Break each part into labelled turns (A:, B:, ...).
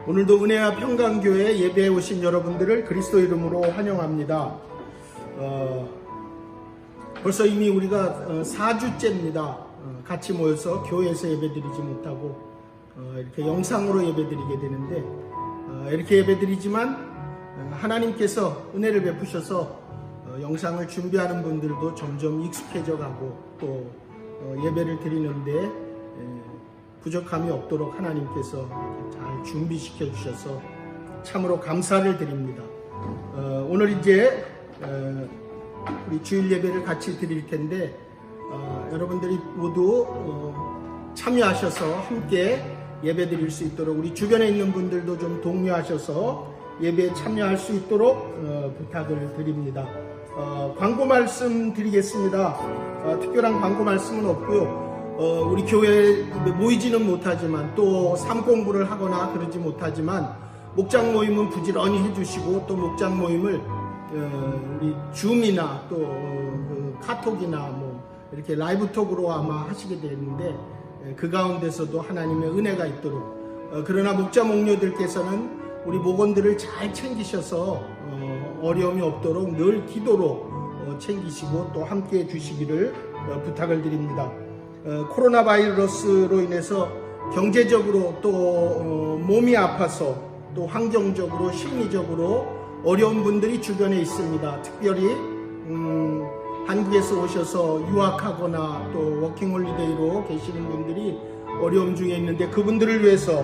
A: 오늘도 은혜와 평강교회 예배에 오신 여러분들을 그리스도 이름으로 환영합니다. 벌써 이미 우리가 4주째입니다. 같이 모여서 교회에서 예배드리지 못하고 이렇게 영상으로 예배드리게 되는데, 이렇게 예배드리지만 하나님께서 은혜를 베푸셔서 영상을 준비하는 분들도 점점 익숙해져 가고 또 예배를 드리는데 부족함이 없도록 하나님께서 잘 준비시켜 주셔서 참으로 감사를 드립니다. 오늘 이제 우리 주일 예배를 같이 드릴 텐데, 여러분들이 모두 참여하셔서 함께 예배 드릴 수 있도록 우리 주변에 있는 분들도 좀 독려하셔서 예배에 참여할 수 있도록 부탁을 드립니다. 광고 말씀 드리겠습니다. 특별한 광고 말씀은 없고요. 우리 교회에 모이지는 못하지만 또 삶공부를 하거나 그러지 못하지만 목장 모임은 부지런히 해주시고, 또 목장 모임을 우리 줌이나 또 카톡이나 뭐 이렇게 라이브톡으로 아마 하시게 되는데, 그 가운데서도 하나님의 은혜가 있도록, 그러나 목자 목녀들께서는 우리 목원들을 잘 챙기셔서 어려움이 없도록 늘 기도로 챙기시고 또 함께 해주시기를 부탁을 드립니다. 코로나 바이러스로 인해서 경제적으로 또 몸이 아파서 또 환경적으로 심리적으로 어려운 분들이 주변에 있습니다. 특별히 한국에서 오셔서 유학하거나 또 워킹홀리데이로 계시는 분들이 어려움 중에 있는데, 그분들을 위해서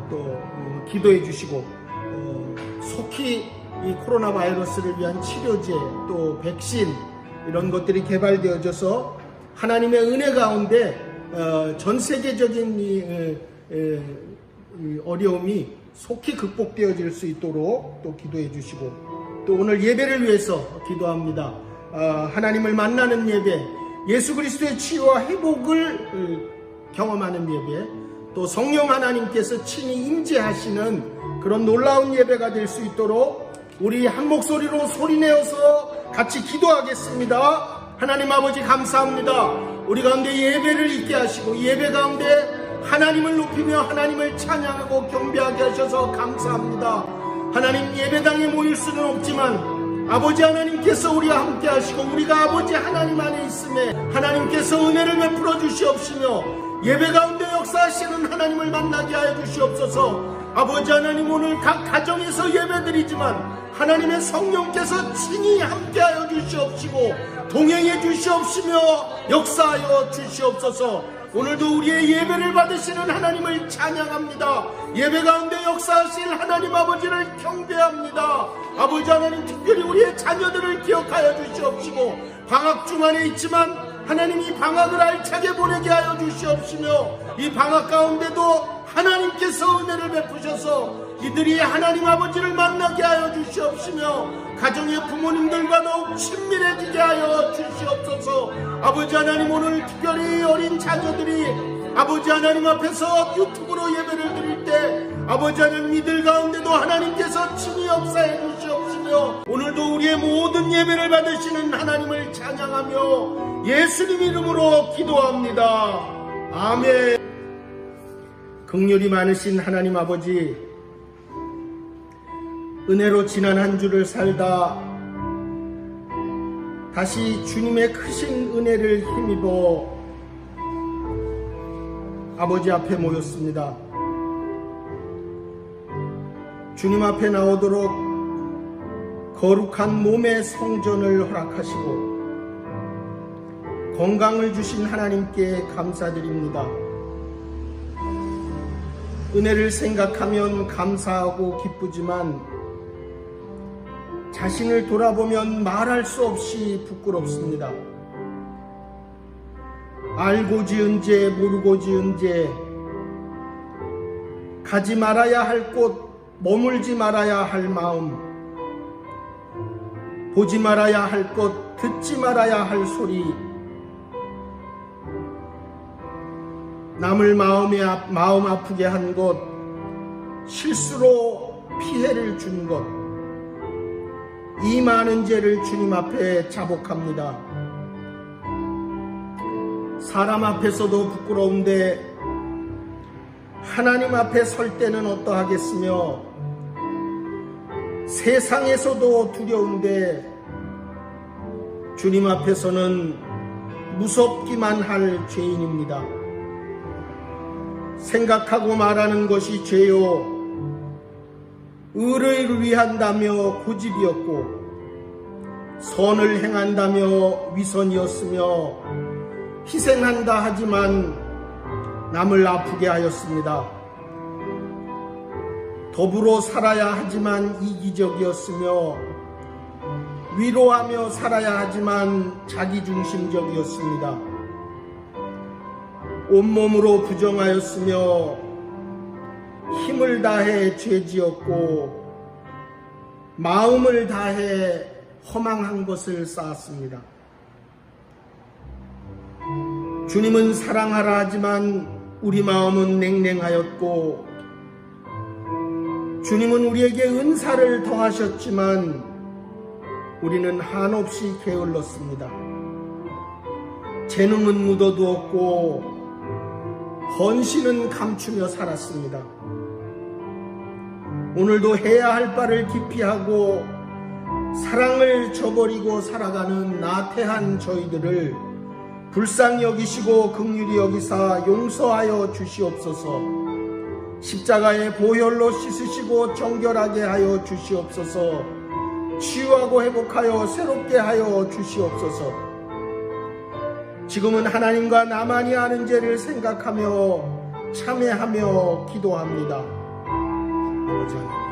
A: 또 기도해 주시고, 속히 이 코로나 바이러스를 위한 치료제 또 백신 이런 것들이 개발되어져서 하나님의 은혜 가운데 전 세계적인 이 어려움이 속히 극복되어질 수 있도록 또 기도해 주시고, 또 오늘 예배를 위해서 기도합니다. 하나님을 만나는 예배, 예수 그리스도의 치유와 회복을 경험하는 예배, 또 성령 하나님께서 친히 임재하시는 그런 놀라운 예배가 될 수 있도록 우리 한 목소리로 소리내어서 같이 기도하겠습니다. 하나님 아버지 감사합니다. 우리 가운데 예배를 있게 하시고 예배 가운데 하나님을 높이며 하나님을 찬양하고 경배하게 하셔서 감사합니다. 하나님, 예배당에 모일 수는 없지만 아버지 하나님께서 우리와 함께 하시고 우리가 아버지 하나님 안에 있음에 하나님께서 은혜를 베풀어 주시옵시며 예배 가운데 역사하시는 하나님을 만나게 하여 주시옵소서. 아버지 하나님, 오늘 각 가정에서 예배드리지만 하나님의 성령께서 친히 함께하여 주시옵시고 동행해 주시옵시며 역사하여 주시옵소서. 오늘도 우리의 예배를 받으시는 하나님을 찬양합니다. 예배 가운데 역사하실 하나님 아버지를 경배합니다. 아버지 하나님, 특별히 우리의 자녀들을 기억하여 주시옵시고, 방학 중간에 있지만 하나님 이 방학을 알차게 보내게 하여 주시옵시며, 이 방학 가운데도 하나님께서 은혜를 베푸셔서 이들이 하나님 아버지를 만나게 하여 주시옵시며 가정의 부모님들과 더욱 친밀해지게 하여 주시옵소서. 아버지 하나님, 오늘 특별히 어린 자녀들이 아버지 하나님 앞에서 유튜브로 예배를 드릴 때 아버지 하나님, 이들 가운데도 하나님께서 친히 역사해 주시옵시며 오늘도 우리의 모든 예배를 받으시는 하나님을 찬양하며 예수님 이름으로 기도합니다. 아멘. 긍휼이 많으신 하나님 아버지, 은혜로 지난 한 주를 살다 다시 주님의 크신 은혜를 힘입어 아버지 앞에 모였습니다. 주님 앞에 나오도록 거룩한 몸의 성전을 허락하시고 건강을 주신 하나님께 감사드립니다. 은혜를 생각하면 감사하고 기쁘지만 자신을 돌아보면 말할 수 없이 부끄럽습니다. 알고 지은 죄, 모르고 지은 죄, 가지 말아야 할 곳, 머물지 말아야 할 마음, 보지 말아야 할 것, 듣지 말아야 할 소리, 남을 마음 아프게 한 것, 실수로 피해를 준 것, 이 많은 죄를 주님 앞에 자복합니다. 사람 앞에서도 부끄러운데 하나님 앞에 설 때는 어떠하겠으며 세상에서도 두려운데 주님 앞에서는 무섭기만 할 죄인입니다. 생각하고 말하는 것이 죄요 의를 위한다며 고집이었고 선을 행한다며 위선이었으며 희생한다 하지만 남을 아프게 하였습니다. 더불어 살아야 하지만 이기적이었으며 위로하며 살아야 하지만 자기중심적이었습니다. 온몸으로 부정하였으며 힘을 다해 죄지었고 마음을 다해 허망한 것을 쌓았습니다. 주님은 사랑하라 하지만 우리 마음은 냉랭하였고 주님은 우리에게 은사를 더하셨지만 우리는 한없이 게을렀습니다. 재능은 묻어두었고 헌신은 감추며 살았습니다. 오늘도 해야 할 바를 기피하고 사랑을 저버리고 살아가는 나태한 저희들을 불쌍히 여기시고 긍휼히 여기사 용서하여 주시옵소서. 십자가의 보혈로 씻으시고 정결하게 하여 주시옵소서. 치유하고 회복하여 새롭게 하여 주시옵소서. 지금은 하나님과 나만이 아는 죄를 생각하며 참회하며 기도합니다. 아버지 하나님,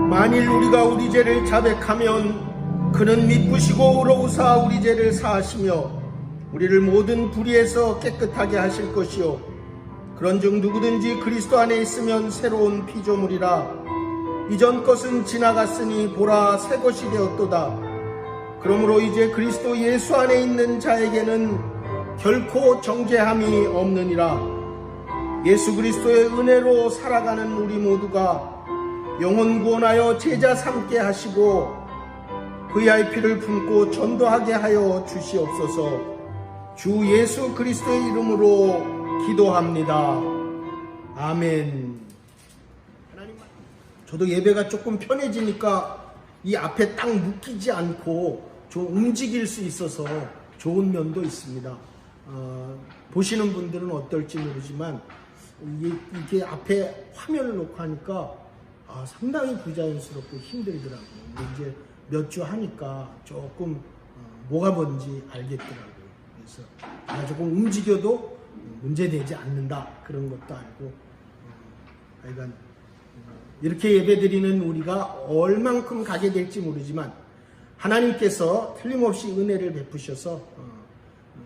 A: 만일 우리가 우리 죄를 자백하면 그는 미쁘시고 의로우사 우리 죄를 사하시며 우리를 모든 불의에서 깨끗하게 하실 것이요 그런즉 누구든지 그리스도 안에 있으면 새로운 피조물이라 이전 것은 지나갔으니 보라 새 것이 되었도다. 그러므로 이제 그리스도 예수 안에 있는 자에게는 결코 정죄함이 없느니라. 예수 그리스도의 은혜로 살아가는 우리 모두가 영혼 구원하여 제자 삼게 하시고 VIP를 품고 전도하게 하여 주시옵소서. 주 예수 그리스도의 이름으로 기도합니다. 아멘. 저도 예배가 조금 편해지니까 이 앞에 딱 묶이지 않고 좀 움직일 수 있어서 좋은 면도 있습니다. 보시는 분들은 어떨지 모르지만 이게 앞에 화면을 놓고 하니까 상당히 부자연스럽고 힘들더라고요. 이제 몇 주 하니까 조금 뭐가 뭔지 알겠더라고요. 그래서 조금 움직여도 문제되지 않는다 그런 것도 알고 하여간 이렇게 예배드리는 우리가 얼만큼 가게 될지 모르지만 하나님께서 틀림없이 은혜를 베푸셔서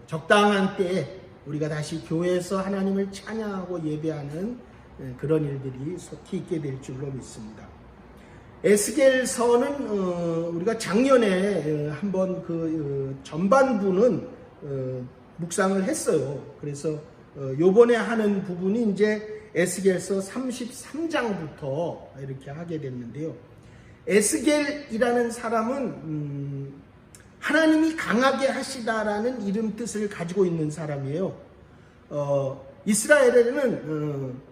A: 적당한 때에 우리가 다시 교회에서 하나님을 찬양하고 예배하는 그런 일들이 속히 있게 될 줄로 믿습니다. 에스겔서는 우리가 작년에 한번 그 전반부는 묵상을 했어요. 그래서 요번에 하는 부분이 이제 에스겔서 33장부터 이렇게 하게 됐는데요. 에스겔이라는 사람은 하나님이 강하게 하시다라는 이름 뜻을 가지고 있는 사람이에요. 이스라엘에는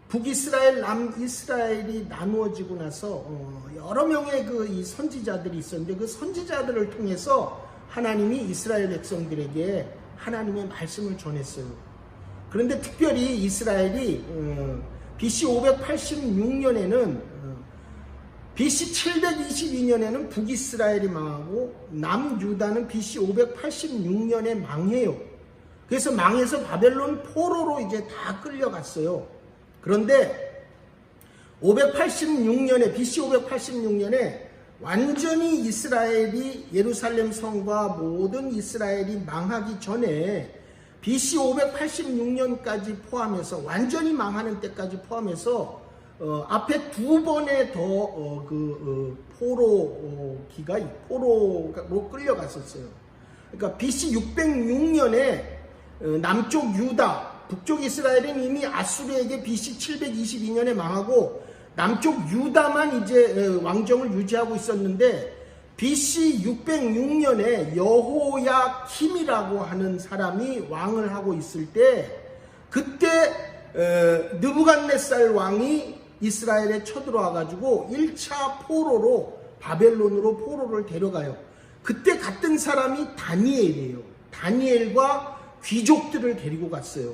A: 북이스라엘, 남이스라엘이 나누어지고 나서 여러 명의 이 선지자들이 있었는데 그 선지자들을 통해서 하나님이 이스라엘 백성들에게 하나님의 말씀을 전했어요. 그런데 특별히 이스라엘이 BC 586년에는 BC 722년에는 북이스라엘이 망하고 남유다는 BC 586년에 망해요. 그래서 망해서 바벨론 포로로 이제 다 끌려갔어요. 그런데 586년에 BC 586년에 완전히 이스라엘이 예루살렘 성과 모든 이스라엘이 망하기 전에 BC 586년까지 포함해서 완전히 망하는 때까지 포함해서 앞에 두 번의 더 포로로 끌려갔었어요. 그러니까 BC 606년에 남쪽 유다, 북쪽 이스라엘은 이미 아수르에게 BC 722년에 망하고 남쪽 유다만 이제 왕정을 유지하고 있었는데 BC 606년에 여호야킴이라고 하는 사람이 왕을 하고 있을 때 그때 느부갓네살 왕이 이스라엘에 쳐들어와 가지고 1차 포로로 바벨론으로 포로를 데려가요. 그때 갔던 사람이 다니엘이에요. 다니엘과 귀족들을 데리고 갔어요.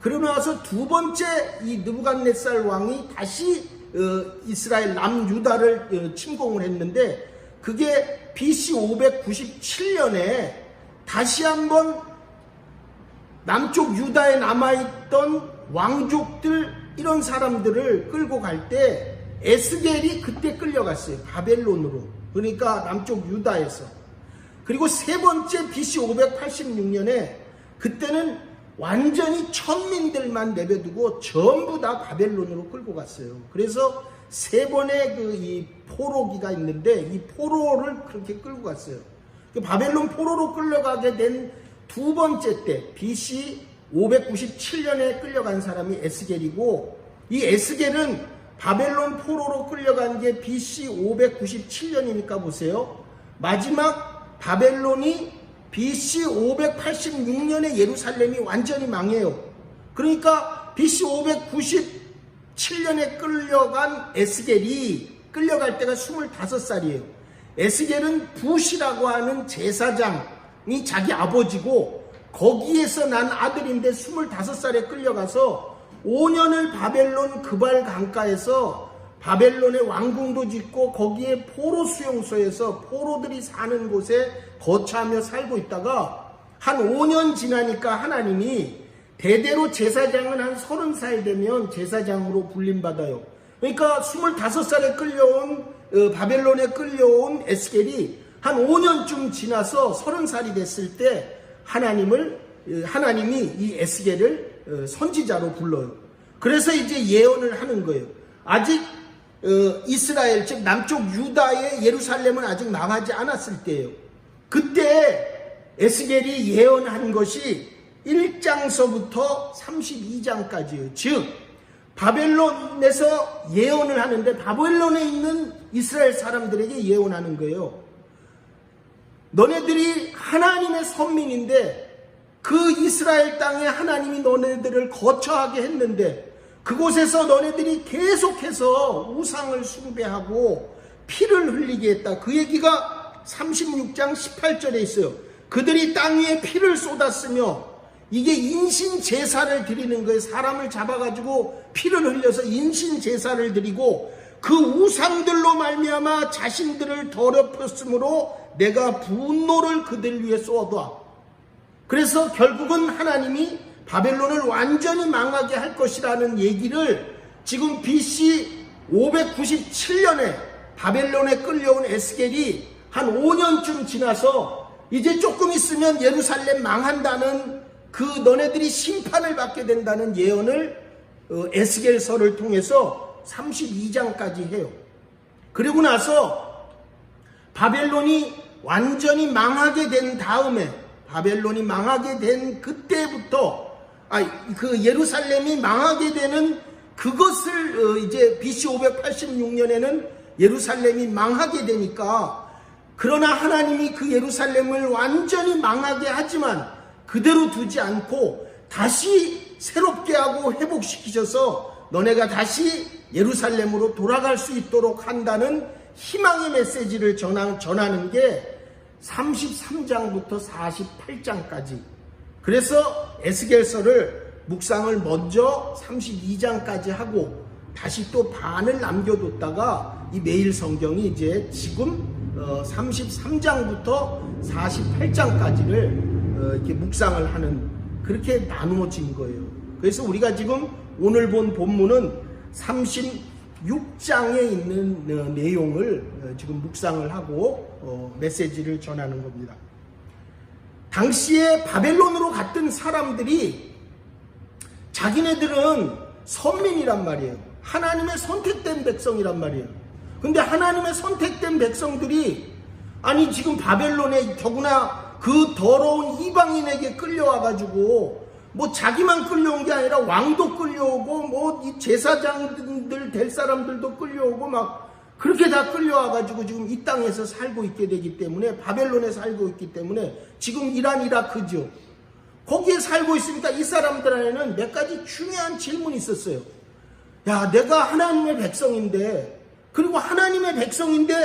A: 그러고 나서 두 번째 이 느부갓네살 왕이 다시 이스라엘 남유다를 침공을 했는데 그게 BC 597년에 다시 한번 남쪽 유다에 남아있던 왕족들 이런 사람들을 끌고 갈 때 에스겔이 그때 끌려갔어요. 바벨론으로. 그러니까 남쪽 유다에서. 그리고 세 번째 BC 586년에 그때는 완전히 천민들만 내버려두고 전부 다 바벨론으로 끌고 갔어요. 그래서 세 번의 이 포로기가 있는데 이 포로를 그렇게 끌고 갔어요. 바벨론 포로로 끌려가게 된 두 번째 때 BC 597년에 끌려간 사람이 에스겔이고 이 에스겔은 바벨론 포로로 끌려간 게 BC 597년이니까 보세요. 마지막 바벨론이 BC 586년에 예루살렘이 완전히 망해요. 그러니까 BC 597년에 끌려간 에스겔이 끌려갈 때가 25살이에요. 에스겔은 붓이라고 하는 제사장이 자기 아버지고 거기에서 난 아들인데 25살에 끌려가서 5년을 바벨론 그발 강가에서 바벨론의 왕궁도 짓고 거기에 포로 수용소에서 포로들이 사는 곳에 거처하며 살고 있다가 한 5년 지나니까 하나님이 대대로 제사장은 한 30살 되면 제사장으로 불림받아요. 그러니까 25살에 끌려온 바벨론에 끌려온 에스겔이 한 5년쯤 지나서 30살이 됐을 때 하나님이 이 에스겔을 선지자로 불러요. 그래서 이제 예언을 하는 거예요. 아직 이스라엘 즉 남쪽 유다의 예루살렘은 아직 망하지 않았을 때예요. 그때 에스겔이 예언한 것이 1장서부터 32장까지예요. 즉 바벨론에서 예언을 하는데 바벨론에 있는 이스라엘 사람들에게 예언하는 거예요. 너네들이 하나님의 선민인데 그 이스라엘 땅에 하나님이 너네들을 거처하게 했는데 그곳에서 너네들이 계속해서 우상을 숭배하고 피를 흘리게 했다. 그 얘기가 36장 18절에 있어요. 그들이 땅 위에 피를 쏟았으며 이게 인신 제사를 드리는 거예요. 사람을 잡아가지고 피를 흘려서 인신 제사를 드리고 그 우상들로 말미암아 자신들을 더럽혔으므로 내가 분노를 그들 위에 쏟아. 그래서 결국은 하나님이 바벨론을 완전히 망하게 할 것이라는 얘기를 지금 BC 597년에 바벨론에 끌려온 에스겔이 한 5년쯤 지나서 이제 조금 있으면 예루살렘 망한다는 그 너네들이 심판을 받게 된다는 예언을 에스겔서를 통해서 32장까지 해요. 그리고 나서 바벨론이 완전히 망하게 된 다음에 바벨론이 망하게 된 그때부터 그 예루살렘이 망하게 되는 그것을 이제 BC 586년에는 예루살렘이 망하게 되니까 그러나 하나님이 그 예루살렘을 완전히 망하게 하지만 그대로 두지 않고 다시 새롭게 하고 회복시키셔서 너네가 다시 예루살렘으로 돌아갈 수 있도록 한다는 희망의 메시지를 전하는 게 33장부터 48장까지. 그래서 에스겔서를 묵상을 먼저 32장까지 하고 다시 또 반을 남겨뒀다가 이 매일 성경이 이제 지금 33장부터 48장까지를 이렇게 묵상을 하는, 그렇게 나누어진 거예요. 그래서 우리가 지금 오늘 본 본문은 36장에 있는 내용을 지금 묵상을 하고 메시지를 전하는 겁니다. 당시에 바벨론으로 갔던 사람들이 자기네들은 선민이란 말이에요. 하나님의 선택된 백성이란 말이에요. 근데 하나님의 선택된 백성들이 아니 지금 바벨론에 더구나 그 더러운 이방인에게 끌려와가지고 뭐 자기만 끌려온 게 아니라 왕도 끌려오고 뭐 이 제사장들 될 사람들도 끌려오고 막 그렇게 다 끌려와가지고 지금 이 땅에서 살고 있게 되기 때문에, 바벨론에 살고 있기 때문에 지금 이란 이라크죠. 거기에 살고 있으니까 이 사람들에게는 몇 가지 중요한 질문이 있었어요. 야, 내가 하나님의 백성인데, 그리고 하나님의 백성인데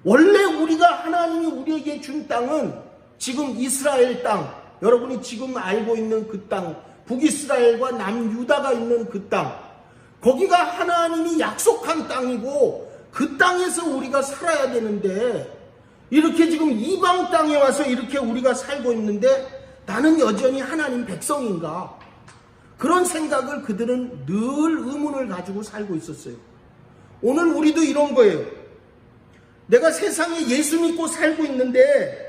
A: 원래 우리가 하나님이 우리에게 준 땅은 지금 이스라엘 땅, 여러분이 지금 알고 있는 그 땅, 북이스라엘과 남유다가 있는 그 땅, 거기가 하나님이 약속한 땅이고 그 땅에서 우리가 살아야 되는데, 이렇게 지금 이방 땅에 와서 이렇게 우리가 살고 있는데 나는 여전히 하나님 백성인가? 그런 생각을 그들은 늘 의문을 가지고 살고 있었어요. 오늘 우리도 이런 거예요. 내가 세상에 예수 믿고 살고 있는데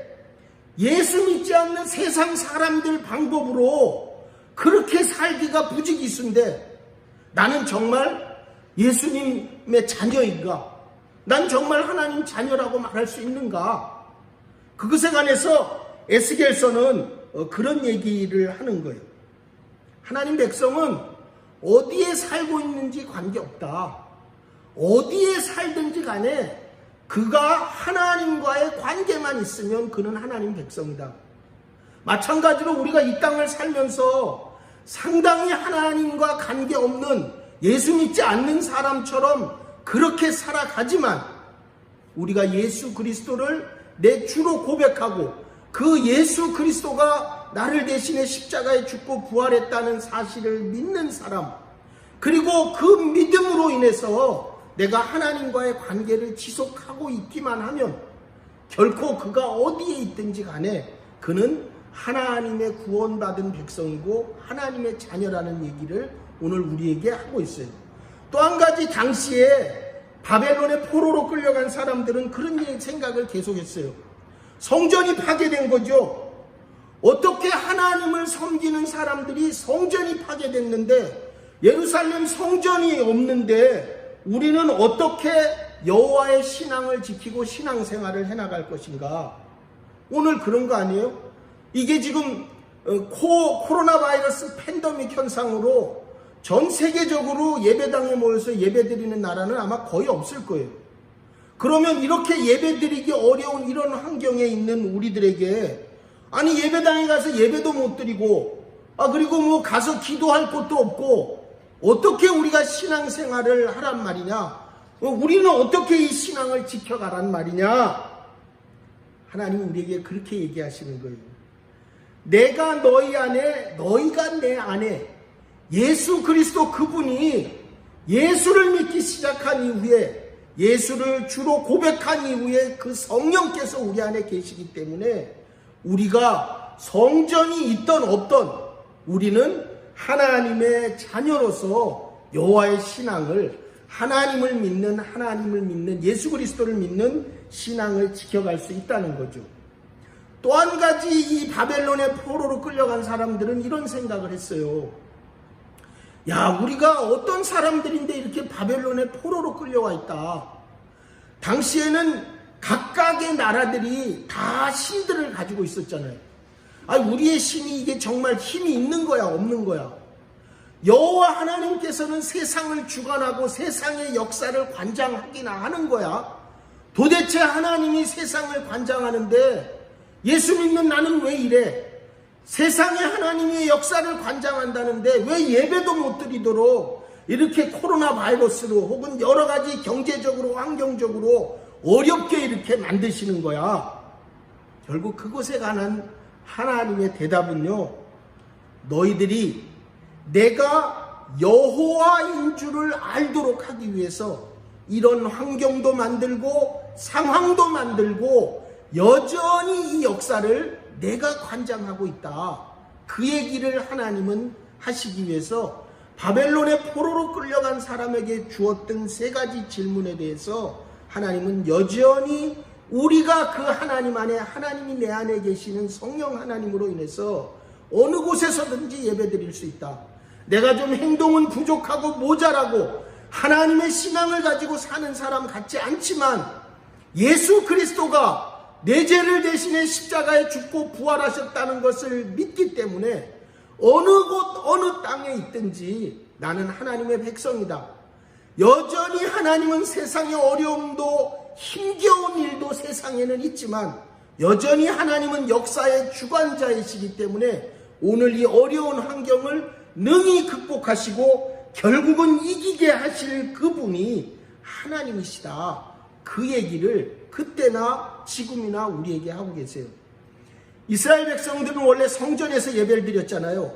A: 예수 믿지 않는 세상 사람들 방법으로 그렇게 살기가 부지기수인데 나는 정말 예수님의 자녀인가? 난 정말 하나님 자녀라고 말할 수 있는가? 그것에 관해서 에스겔서는 그런 얘기를 하는 거예요. 하나님 백성은 어디에 살고 있는지 관계없다. 어디에 살든지 간에 그가 하나님과의 관계만 있으면 그는 하나님 백성이다. 마찬가지로 우리가 이 땅을 살면서 상당히 하나님과 관계없는 예수 믿지 않는 사람처럼 그렇게 살아가지만 우리가 예수 그리스도를 내 주로 고백하고 그 예수 그리스도가 나를 대신해 십자가에 죽고 부활했다는 사실을 믿는 사람, 그리고 그 믿음으로 인해서 내가 하나님과의 관계를 지속하고 있기만 하면 결코 그가 어디에 있든지 간에 그는 하나님의 구원받은 백성이고 하나님의 자녀라는 얘기를 오늘 우리에게 하고 있어요. 또 한 가지, 당시에 바벨론의 포로로 끌려간 사람들은 그런 생각을 계속했어요. 성전이 파괴된 거죠. 어떻게 하나님을 섬기는 사람들이 성전이 파괴됐는데, 예루살렘 성전이 없는데 우리는 어떻게 여호와의 신앙을 지키고 신앙생활을 해나갈 것인가? 오늘 그런 거 아니에요? 이게 지금 코로나 바이러스 팬데믹 현상으로 전 세계적으로 예배당에 모여서 예배드리는 나라는 아마 거의 없을 거예요. 그러면 이렇게 예배드리기 어려운 이런 환경에 있는 우리들에게, 아니 예배당에 가서 예배도 못 드리고, 그리고 뭐 가서 기도할 곳도 없고 어떻게 우리가 신앙생활을 하란 말이냐? 우리는 어떻게 이 신앙을 지켜가란 말이냐? 하나님은 우리에게 그렇게 얘기하시는 거예요. 내가 너희 안에, 너희가 내 안에, 예수 그리스도 그분이 예수를 믿기 시작한 이후에, 예수를 주로 고백한 이후에 그 성령께서 우리 안에 계시기 때문에 우리가 성전이 있던 없던 우리는 하나님의 자녀로서 여호와의 신앙을, 하나님을 믿는 예수 그리스도를 믿는 신앙을 지켜갈 수 있다는 거죠. 또 한 가지, 이 바벨론의 포로로 끌려간 사람들은 이런 생각을 했어요. 야, 우리가 어떤 사람들인데 이렇게 바벨론의 포로로 끌려와 있다. 당시에는 각각의 나라들이 다 신들을 가지고 있었잖아요. 우리의 신이 이게 정말 힘이 있는 거야, 없는 거야? 여호와 하나님께서는 세상을 주관하고 세상의 역사를 관장하기나 하는 거야. 도대체 하나님이 세상을 관장하는데 예수 믿는 나는 왜 이래? 세상에 하나님의 역사를 관장한다는데 왜 예배도 못 드리도록 이렇게 코로나 바이러스로 혹은 여러 가지 경제적으로 환경적으로 어렵게 이렇게 만드시는 거야? 결국 그것에 관한 하나님의 대답은요, 너희들이 내가 여호와인 줄을 알도록 하기 위해서 이런 환경도 만들고 상황도 만들고 여전히 이 역사를 내가 관장하고 있다. 그 얘기를 하나님은 하시기 위해서 바벨론의 포로로 끌려간 사람에게 주었던 세 가지 질문에 대해서 하나님은 여전히 우리가 그 하나님 안에, 하나님이 내 안에 계시는 성령 하나님으로 인해서 어느 곳에서든지 예배드릴 수 있다. 내가 좀 행동은 부족하고 모자라고 하나님의 신앙을 가지고 사는 사람 같지 않지만 예수 그리스도가 내 죄를 대신해 십자가에 죽고 부활하셨다는 것을 믿기 때문에 어느 곳 어느 땅에 있든지 나는 하나님의 백성이다. 여전히 하나님은 세상의 어려움도 힘겨운 일도 세상에는 있지만 여전히 하나님은 역사의 주관자이시기 때문에 오늘 이 어려운 환경을 능히 극복하시고 결국은 이기게 하실 그분이 하나님이시다. 그 얘기를 그때나 지금이나 우리에게 하고 계세요. 이스라엘 백성들은 원래 성전에서 예배를 드렸잖아요.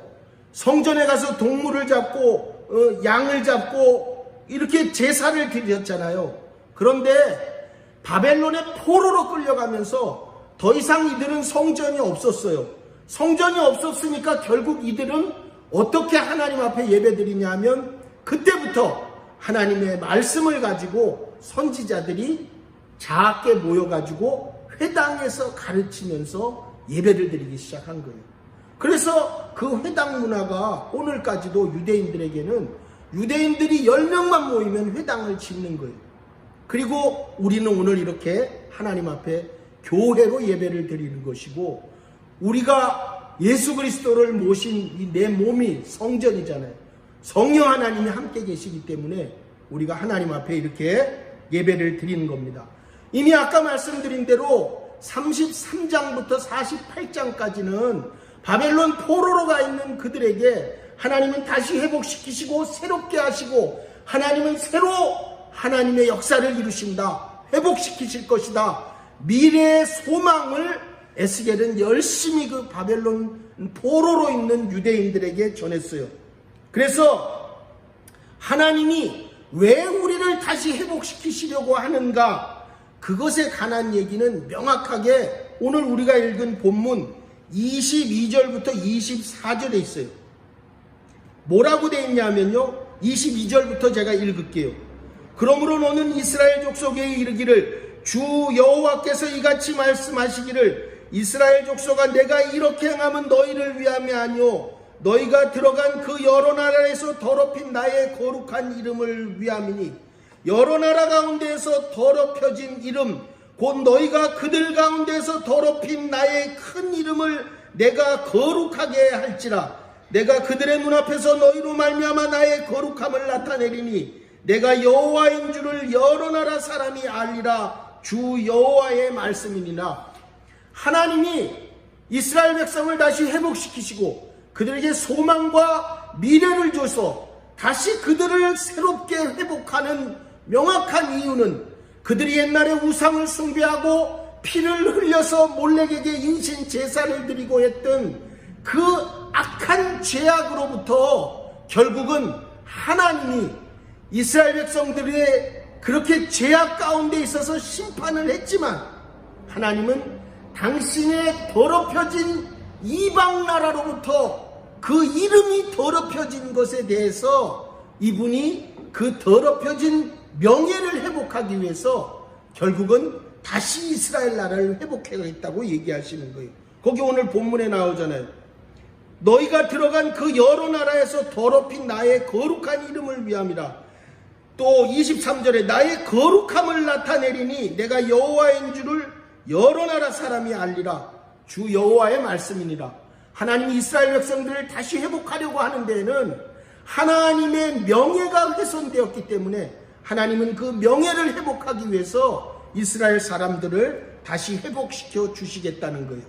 A: 성전에 가서 동물을 잡고 양을 잡고 이렇게 제사를 드렸잖아요. 그런데 바벨론의 포로로 끌려가면서 더 이상 이들은 성전이 없었어요. 성전이 없었으니까 결국 이들은 어떻게 하나님 앞에 예배드리냐 하면 그때부터 하나님의 말씀을 가지고 선지자들이 작게 모여가지고 회당에서 가르치면서 예배를 드리기 시작한 거예요. 그래서 그 회당 문화가 오늘까지도 유대인들에게는 유대인들이 10명만 모이면 회당을 짓는 거예요. 그리고 우리는 오늘 이렇게 하나님 앞에 교회로 예배를 드리는 것이고 우리가 예수 그리스도를 모신 이 내 몸이 성전이잖아요. 성령 하나님이 함께 계시기 때문에 우리가 하나님 앞에 이렇게 예배를 드리는 겁니다. 이미 아까 말씀드린 대로 33장부터 48장까지는 바벨론 포로로 가 있는 그들에게 하나님은 다시 회복시키시고 새롭게 하시고 하나님은 새로 하나님의 역사를 이루신다. 회복시키실 것이다. 미래의 소망을 에스겔은 열심히 그 바벨론 포로로 있는 유대인들에게 전했어요. 그래서 하나님이 왜 우리를 다시 회복시키시려고 하는가, 그것에 관한 얘기는 명확하게 오늘 우리가 읽은 본문 22절부터 24절에 있어요. 뭐라고 되어 있냐면요, 22절부터 제가 읽을게요. 그러므로 너는 이스라엘 족속에 이르기를 주 여호와께서 이같이 말씀하시기를 이스라엘 족속아, 내가 이렇게 행하면 너희를 위함이 아니오 너희가 들어간 그 여러 나라에서 더럽힌 나의 거룩한 이름을 위함이니 여러 나라 가운데에서 더럽혀진 이름 곧 너희가 그들 가운데에서 더럽힌 나의 큰 이름을 내가 거룩하게 할지라. 내가 그들의 눈앞에서 너희로 말미암아 나의 거룩함을 나타내리니 내가 여호와인 줄을 여러 나라 사람이 알리라. 주 여호와의 말씀이니라. 하나님이 이스라엘 백성을 다시 회복시키시고 그들에게 소망과 미래를 줘서 다시 그들을 새롭게 회복하는 명확한 이유는 그들이 옛날에 우상을 숭배하고 피를 흘려서 몰렉에게 인신 제사를 드리고 했던 그 악한 죄악으로부터 결국은 하나님이 이스라엘 백성들의 그렇게 죄악 가운데 있어서 심판을 했지만 하나님은 당신의 더럽혀진 이방 나라로부터 그 이름이 더럽혀진 것에 대해서 이분이 그 더럽혀진 명예를 회복하기 위해서 결국은 다시 이스라엘 나라를 회복해야겠다고 얘기하시는 거예요. 거기 오늘 본문에 나오잖아요. 너희가 들어간 그 여러 나라에서 더럽힌 나의 거룩한 이름을 위함이라. 또 23절에 나의 거룩함을 나타내리니 내가 여호와인 줄을 여러 나라 사람이 알리라. 주 여호와의 말씀이니라. 하나님이 이스라엘 백성들을 다시 회복하려고 하는 데에는 하나님의 명예가 훼손되었기 때문에 하나님은 그 명예를 회복하기 위해서 이스라엘 사람들을 다시 회복시켜 주시겠다는 거예요.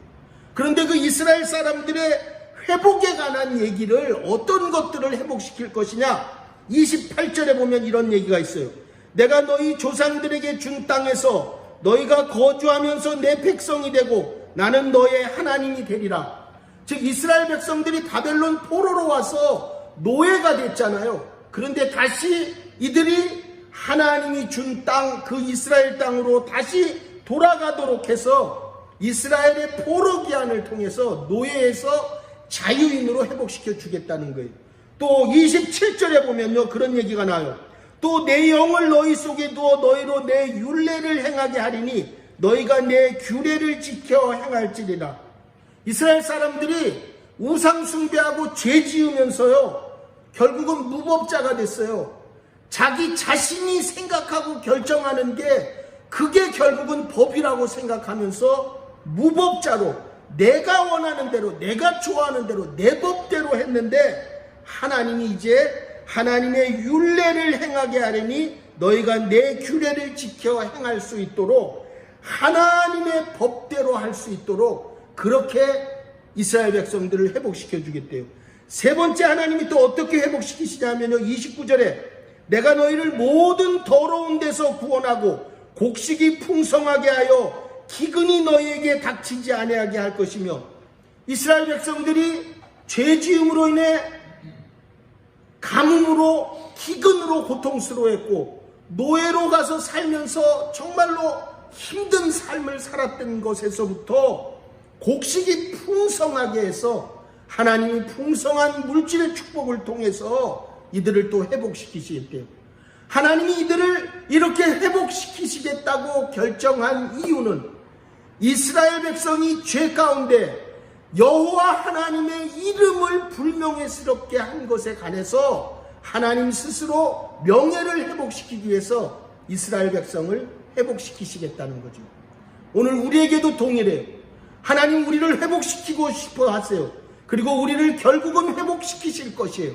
A: 그런데 그 이스라엘 사람들의 회복에 관한 얘기를 어떤 것들을 회복시킬 것이냐, 28절에 보면 이런 얘기가 있어요. 내가 너희 조상들에게 준 땅에서 너희가 거주하면서 내 백성이 되고 나는 너의 하나님이 되리라. 즉 이스라엘 백성들이 바벨론 포로로 와서 노예가 됐잖아요. 그런데 다시 이들이 하나님이 준 땅, 그 이스라엘 땅으로 다시 돌아가도록 해서 이스라엘의 포로기한을 통해서 노예에서 자유인으로 회복시켜 주겠다는 거예요. 또 27절에 보면요, 그런 얘기가 나와요. 또 내 영을 너희 속에 두어 너희로 내 율례를 행하게 하리니 너희가 내 규례를 지켜 행할지리라. 이스라엘 사람들이 우상 숭배하고 죄 지으면서요, 결국은 무법자가 됐어요. 자기 자신이 생각하고 결정하는 게 그게 결국은 법이라고 생각하면서 무법자로 내가 원하는 대로, 내가 좋아하는 대로, 내 법대로 했는데, 하나님이 이제 하나님의 율례를 행하게 하려니 너희가 내 규례를 지켜 행할 수 있도록, 하나님의 법대로 할 수 있도록 그렇게 이스라엘 백성들을 회복시켜 주겠대요. 세 번째, 하나님이 또 어떻게 회복시키시냐면요, 29절에 내가 너희를 모든 더러운 데서 구원하고 곡식이 풍성하게 하여 기근이 너희에게 닥치지 아니하게 할 것이며, 이스라엘 백성들이 죄지음으로 인해 가뭄으로 기근으로 고통스러워했고 노예로 가서 살면서 정말로 힘든 삶을 살았던 것에서부터 곡식이 풍성하게 해서 하나님이 풍성한 물질의 축복을 통해서 이들을 또 회복시키시겠대요. 하나님이 이들을 이렇게 회복시키시겠다고 결정한 이유는 이스라엘 백성이 죄 가운데 여호와 하나님의 이름을 불명예스럽게 한 것에 관해서 하나님 스스로 명예를 회복시키기 위해서 이스라엘 백성을 회복시키시겠다는 거죠. 오늘 우리에게도 동일해요. 하나님 우리를 회복시키고 싶어 하세요. 그리고 우리를 결국은 회복시키실 것이에요.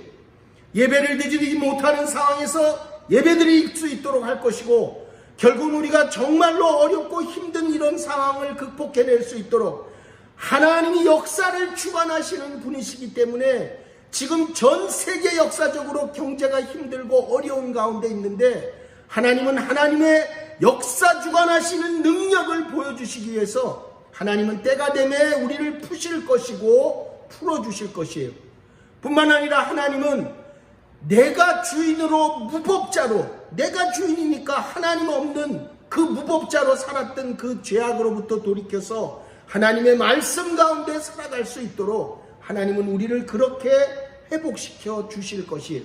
A: 예배를 드리지 못하는 상황에서 예배드릴 수 있도록 할 것이고, 결국은 우리가 정말로 어렵고 힘든 이런 상황을 극복해낼 수 있도록 하나님이 역사를 주관하시는 분이시기 때문에 지금 전 세계 역사적으로 경제가 힘들고 어려운 가운데 있는데, 하나님은 하나님의 역사 주관하시는 능력을 보여주시기 위해서 하나님은 때가 되매 우리를 푸실 것이고 풀어주실 것이에요. 뿐만 아니라 하나님은 내가 주인으로 무법자로, 내가 주인이니까 하나님 없는 그 무법자로 살았던 그 죄악으로부터 돌이켜서 하나님의 말씀 가운데 살아갈 수 있도록 하나님은 우리를 그렇게 회복시켜 주실 것이에요.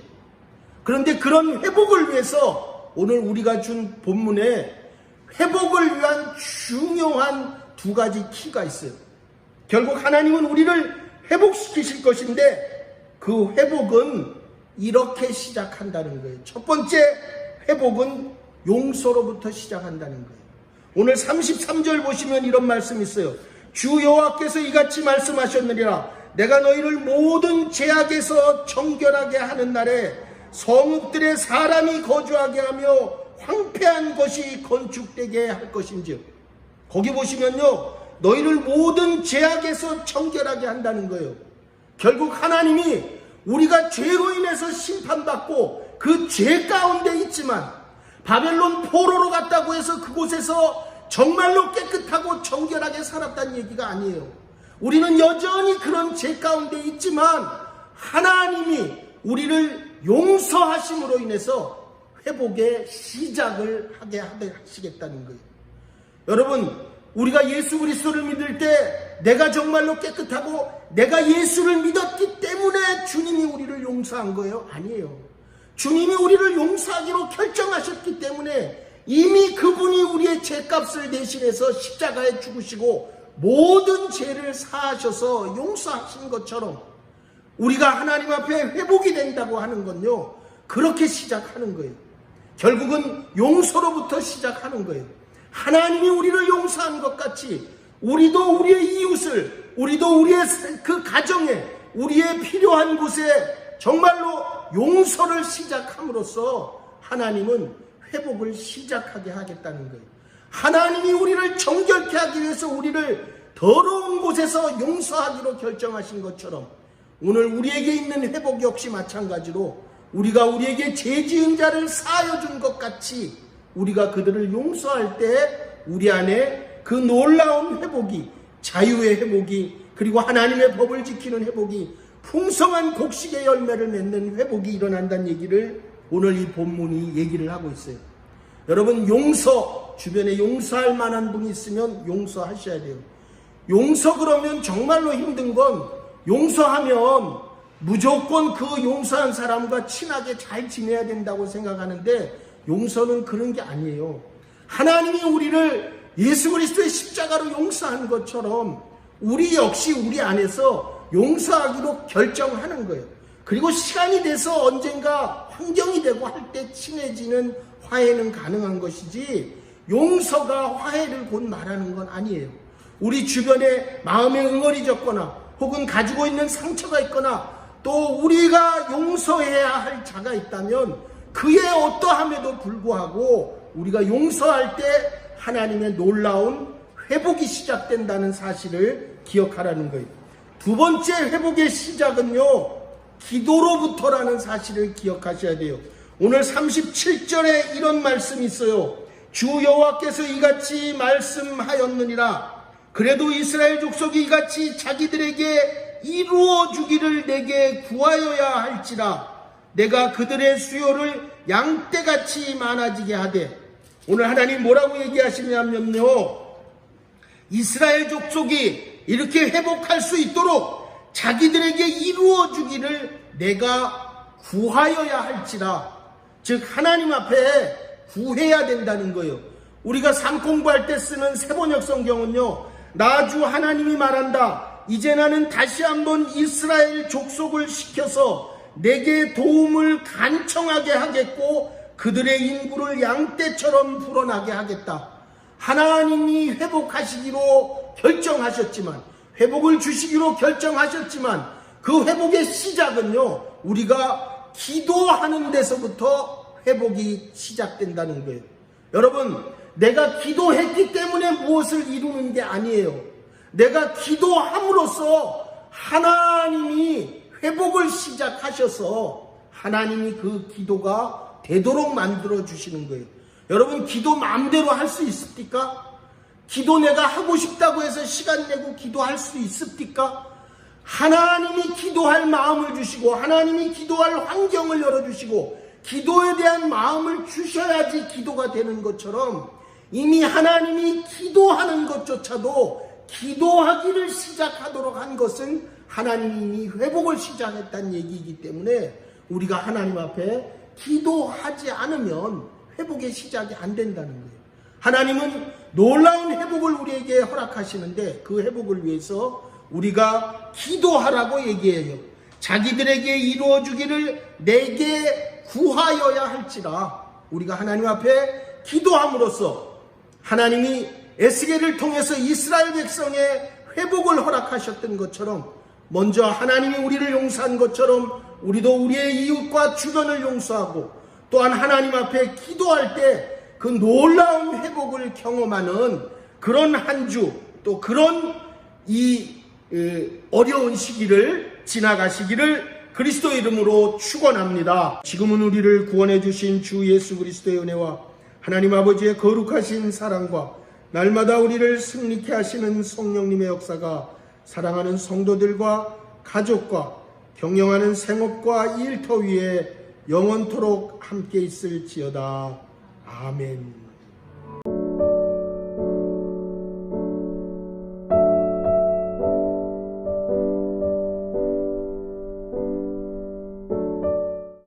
A: 그런데 그런 회복을 위해서 오늘 우리가 준 본문에 회복을 위한 중요한 두 가지 키가 있어요. 결국 하나님은 우리를 회복시키실 것인데 그 회복은 이렇게 시작한다는 거예요. 첫 번째 회복은 용서로부터 시작한다는 거예요. 오늘 33절 보시면 이런 말씀이 있어요. 주 여호와께서 이같이 말씀하셨느니라. 내가 너희를 모든 죄악에서 정결하게 하는 날에 성읍들에 사람이 거주하게 하며 황폐한 것이 건축되게 할 것인즉. 거기 보시면요, 너희를 모든 죄악에서 정결하게 한다는 거예요. 결국 하나님이 우리가 죄로 인해서 심판받고 그 죄 가운데 있지만 바벨론 포로로 갔다고 해서 그곳에서 정말로 깨끗하고 정결하게 살았다는 얘기가 아니에요. 우리는 여전히 그런 죄 가운데 있지만 하나님이 우리를 용서하심으로 인해서 회복의 시작을 하게 하시겠다는 거예요. 여러분, 우리가 예수 그리스도를 믿을 때 내가 정말로 깨끗하고 내가 예수를 믿었기 때문에 주님이 우리를 용서한 거예요? 아니에요. 주님이 우리를 용서하기로 결정하셨기 때문에 이미 그분이 우리의 죄값을 대신해서 십자가에 죽으시고 모든 죄를 사하셔서 용서하신 것처럼 우리가 하나님 앞에 회복이 된다고 하는 건요, 그렇게 시작하는 거예요. 결국은 용서로부터 시작하는 거예요. 하나님이 우리를 용서한 것 같이 우리도 우리의 이웃을, 우리도 우리의 그 가정에, 우리의 필요한 곳에 정말로 용서를 시작함으로써 하나님은 회복을 시작하게 하겠다는 거예요. 하나님이 우리를 정결케 하기 위해서 우리를 더러운 곳에서 용서하기로 결정하신 것처럼 오늘 우리에게 있는 회복 역시 마찬가지로 우리가 우리에게 죄 지은 자를 사하여 준 것 같이 우리가 그들을 용서할 때 우리 안에 그 놀라운 회복이, 자유의 회복이, 그리고 하나님의 법을 지키는 회복이, 풍성한 곡식의 열매를 맺는 회복이 일어난다는 얘기를 오늘 이 본문이 얘기를 하고 있어요. 여러분, 주변에 용서할 만한 분이 있으면 용서하셔야 돼요. 용서 그러면 정말로 힘든 건 용서하면 무조건 그 용서한 사람과 친하게 잘 지내야 된다고 생각하는데 용서는 그런 게 아니에요. 하나님이 우리를 예수 그리스도의 십자가로 용서한 것처럼 우리 역시 우리 안에서 용서하기로 결정하는 거예요. 그리고 시간이 돼서 언젠가 환경이 되고 할 때 친해지는 화해는 가능한 것이지 용서가 화해를 곧 말하는 건 아니에요. 우리 주변에 마음에 응어리졌거나 혹은 가지고 있는 상처가 있거나 또 우리가 용서해야 할 자가 있다면 그의 어떠함에도 불구하고 우리가 용서할 때 하나님의 놀라운 회복이 시작된다는 사실을 기억하라는 거예요. 두 번째 회복의 시작은요, 기도로부터라는 사실을 기억하셔야 돼요. 오늘 37절에 이런 말씀이 있어요. 주 여호와께서 이같이 말씀하였느니라. 그래도 이스라엘 족속이 이같이 자기들에게 이루어 주기를 내게 구하여야 할지라. 내가 그들의 수요를 양떼같이 많아지게 하되. 오늘 하나님 뭐라고 얘기하시냐면요, 이스라엘 족속이 이렇게 회복할 수 있도록 자기들에게 이루어 주기를 내가 구하여야 할지라. 즉 하나님 앞에 구해야 된다는 거예요. 우리가 삶 공부할 때 쓰는 세번역 성경은요, 나주 하나님이 말한다. 이제 나는 다시 한번 이스라엘 족속을 시켜서 내게 도움을 간청하게 하겠고 그들의 인구를 양떼처럼 불어나게 하겠다. 하나님이 회복하시기로 결정하셨지만, 회복을 주시기로 결정하셨지만 그 회복의 시작은요, 우리가 기도하는 데서부터 회복이 시작된다는 거예요. 여러분, 내가 기도했기 때문에 무엇을 이루는 게 아니에요. 내가 기도함으로써 하나님이 회복을 시작하셔서 하나님이 그 기도가 되도록 만들어 주시는 거예요. 여러분, 기도 마음대로 할 수 있습니까? 기도 내가 하고 싶다고 해서 시간 내고 기도할 수 있습니까? 하나님이 기도할 마음을 주시고 하나님이 기도할 환경을 열어주시고 기도에 대한 마음을 주셔야지 기도가 되는 것처럼, 이미 하나님이 기도하는 것조차도 기도하기를 시작하도록 한 것은 하나님이 회복을 시작했다는 얘기이기 때문에 우리가 하나님 앞에 기도하지 않으면 회복의 시작이 안 된다는 거예요. 하나님은 놀라운 회복을 우리에게 허락하시는데 그 회복을 위해서 우리가 기도하라고 얘기해요. 자기들에게 이루어주기를 내게 구하여야 할지라. 우리가 하나님 앞에 기도함으로써 하나님이 에스겔을 통해서 이스라엘 백성의 회복을 허락하셨던 것처럼, 먼저 하나님이 우리를 용서한 것처럼 우리도 우리의 이웃과 주변을 용서하고 또한 하나님 앞에 기도할 때 그 놀라운 회복을 경험하는 그런 한 주, 또 그런 이 어려운 시기를 지나가시기를 그리스도의 이름으로 축원합니다. 지금은 우리를 구원해 주신 주 예수 그리스도의 은혜와 하나님 아버지의 거룩하신 사랑과 날마다 우리를 승리케 하시는 성령님의 역사가 사랑하는 성도들과 가족과 경영하는 생업과 일터 위에 영원토록 함께 있을지어다. 아멘.